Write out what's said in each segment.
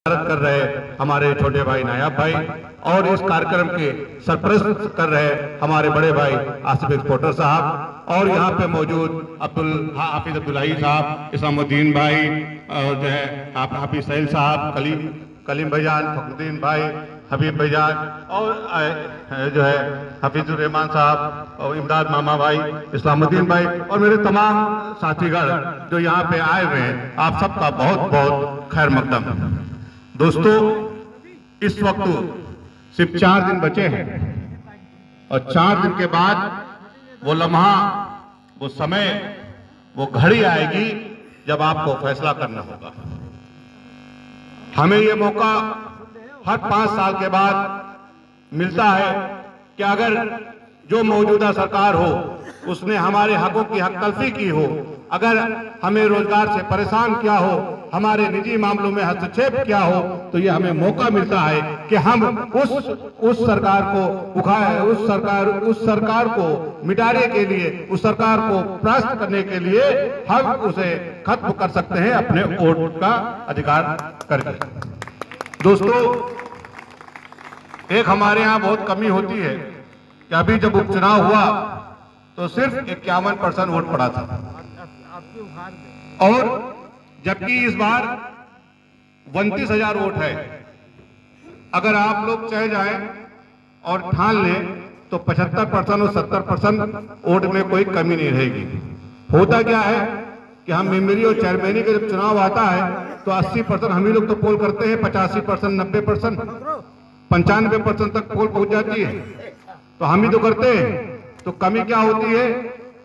कर रहे हमारे छोटे भाई नायाब भाई और इस कार्यक्रम के सरपरस्त कर रहे हमारे बड़े भाई आसिफ एक्सपोर्टर साहब और यहाँ पे मौजूद हाफिज अब्दुल्लाही साहब, इस्लामुद्दीन भाई और जो है हाफिज सैल साहब, कलीम भाईजान, फखरुद्दीन भाई, हबीब भाईजान और जो है हफीजुर रहमान साहब और इमदाद मामा भाई, इस्लामुद्दीन भाई और मेरे तमाम साथीगण जो यहाँ पे आए हुए हैं, आप सबका बहुत बहुत खैर मकदम। दोस्तों, इस वक्त सिर्फ 4 दिन बचे हैं और 4 दिन के बाद वो लम्हा, वो समय, वो घड़ी आएगी जब आपको फैसला करना होगा। हमें ये मौका हर 5 साल के बाद मिलता है कि अगर जो मौजूदा सरकार हो उसने हमारे हकों की हक तलफी की हो, अगर हमें रोजगार से परेशान किया हो, हमारे निजी मामलों में हस्तक्षेप किया हो, तो ये हमें मौका मिलता है कि हम उस सरकार को उस सरकार को मिटाने के लिए, उस सरकार को परास्त करने के लिए हम उसे खत्म कर सकते हैं अपने वोट का अधिकार करके। दोस्तों, एक हमारे यहाँ बहुत कमी होती है कि अभी जब उपचुनाव हुआ तो सिर्फ 51% वोट पड़ा था और जबकि इस बार 29,000 वोट है। अगर आप लोग चाहे जाएं और ठान लें तो 75% और 70% वोट में कोई कमी नहीं रहेगी। होता क्या है कि हम मेंबरी और चेयरमैनी का जब चुनाव आता है तो 80% हम ही लोग तो पोल करते हैं, 85%, 90%, 95% तक पोल पहुंच जाती है, तो हम ही तो करते हैं। तो कमी क्या होती है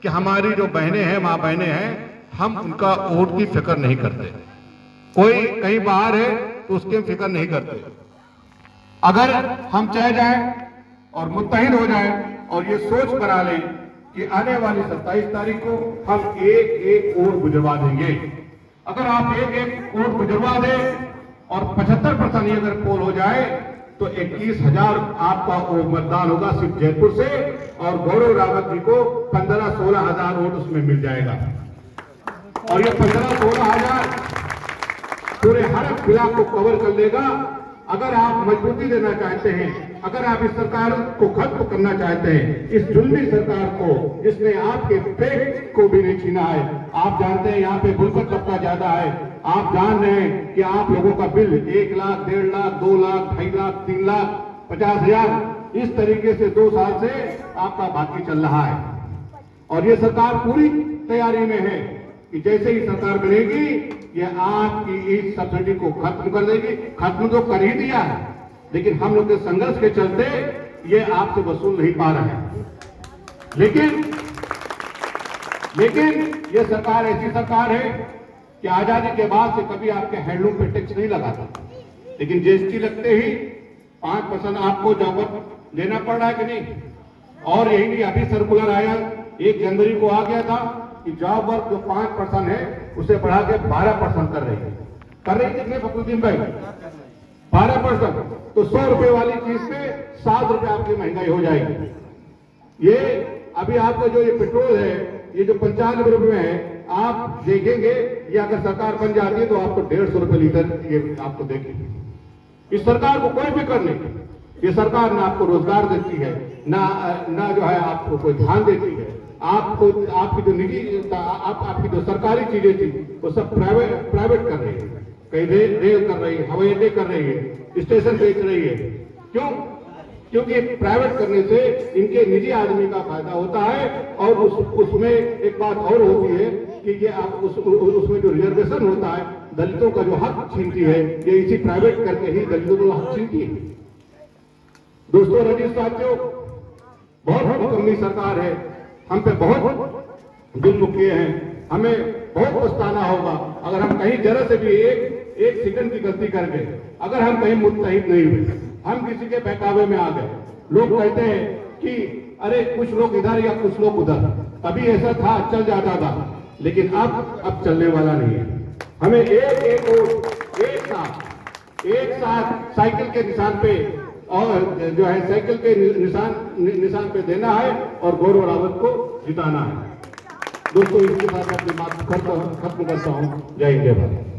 कि हमारी जो बहनें हैं, माँ बहनें हैं, हम उनका वोट की फिक्र नहीं करते। कोई कहीं बाहर है तो उसकी फिक्र नहीं करते। अगर हम चाहे जाएं और मुत्तहिद हो जाएं और ये सोच बना लें कि आने वाली 27 तारीख को हम एक वोट गुजरवा देंगे, अगर आप एक वोट गुजरवा दें और 75% ही अगर पोल हो जाए तो 21,000 आपका वो मतदान होगा सिर्फ जयपुर से, और गौरव रावत जी को 15-16 हजार वोट उसमें मिल जाएगा। और ये 15-16 हजार पूरे हर इलाके को कवर कर लेगा। अगर आप मजबूती देना चाहते हैं, अगर आप इस सरकार को खत्म करना चाहते हैं, इस जुल्मी सरकार को जिसने आपके पेट को भी नहीं छीना है। आप जानते हैं यहाँ पे गुलबत तबका ज्यादा है, आप जान रहे हैं कि आप लोगों का बिल 1 लाख, 1.5 लाख, 2 लाख, 2.5 लाख, 3 लाख 50,000 इस तरीके से 2 साल से आपका बाकी चल रहा है। और ये सरकार पूरी तैयारी में है कि जैसे ही सरकार बनेगी ये आपकी इस सब्सिडी को खत्म कर देगी। खत्म तो कर ही दिया है, लेकिन हम लोग के संघर्ष के चलते ये आपसे वसूल नहीं पा रहे हैं। लेकिन ये सरकार ऐसी सरकार है कि आजादी के बाद से कभी आपके हैंडलूम पे टैक्स नहीं लगाता, लेकिन जीएसटी लगते ही 5% आपको जॉब देना पड़ रहा है कि नहीं। और यही नहीं, अभी सर्कुलर आया 1 जनवरी को आ गया था कि जॉब वर्क जो 5% है उसे बढ़ा के 12% कर रही है कितने फखरुद्दीन भाई? 12%। तो 100 रुपए वाली चीज पे 7 रुपए आपकी महंगाई हो जाएगी। ये अभी आपका जो ये पेट्रोल है, ये जो 95 रुपए में है, आप देखेंगे ये अगर सरकार बन जाती है तो आपको 150 रुपए लीटर ये आपको देखेंगे। इस सरकार को कोई फिक्र नहीं। ये सरकार ना आपको रोजगार देती है, ना जो है आपको कोई ध्यान देती है। आपको आपकी जो निजी आपकी जो सरकारी चीजें थी वो सब प्राइवेट कर रही है। कहीं रेल कर रही है, हवाई अड्डे कर रही है, स्टेशन बेच रही है। क्यों? क्योंकि प्राइवेट करने से इनके निजी आदमी का फायदा होता है। और उसमें एक बात और होती है कि ये उसमें जो रिजर्वेशन होता है, दलितों का जो हक छीनती है, ये इसी प्राइवेट करके ही दलितों का हक छीनती है। दोस्तों, रजिश साथियों, बहुत कमी सरकार है, हम पे बहुत जुल्म किए हैं, हमें बहुत पछताना होगा अगर हम कहीं जरा से भी एक सेकंड की गलती कर गए, अगर हम कहीं मुत्तहिद नहीं हुए, हम किसी के बहकावे में आ गए। लोग कहते हैं कि अरे कुछ लोग इधर या कुछ लोग उधर, कभी ऐसा था चल जाता था, लेकिन अब चलने वाला नहीं है। हमें एक साथ साइकिल के निशान पे और जो है साइकिल के निशान पे देना है और गौरव रावत को जिताना है। दोस्तों, इसके साथ अपनी बात खत्म करता हूँ। जय हिंद, जय भारत।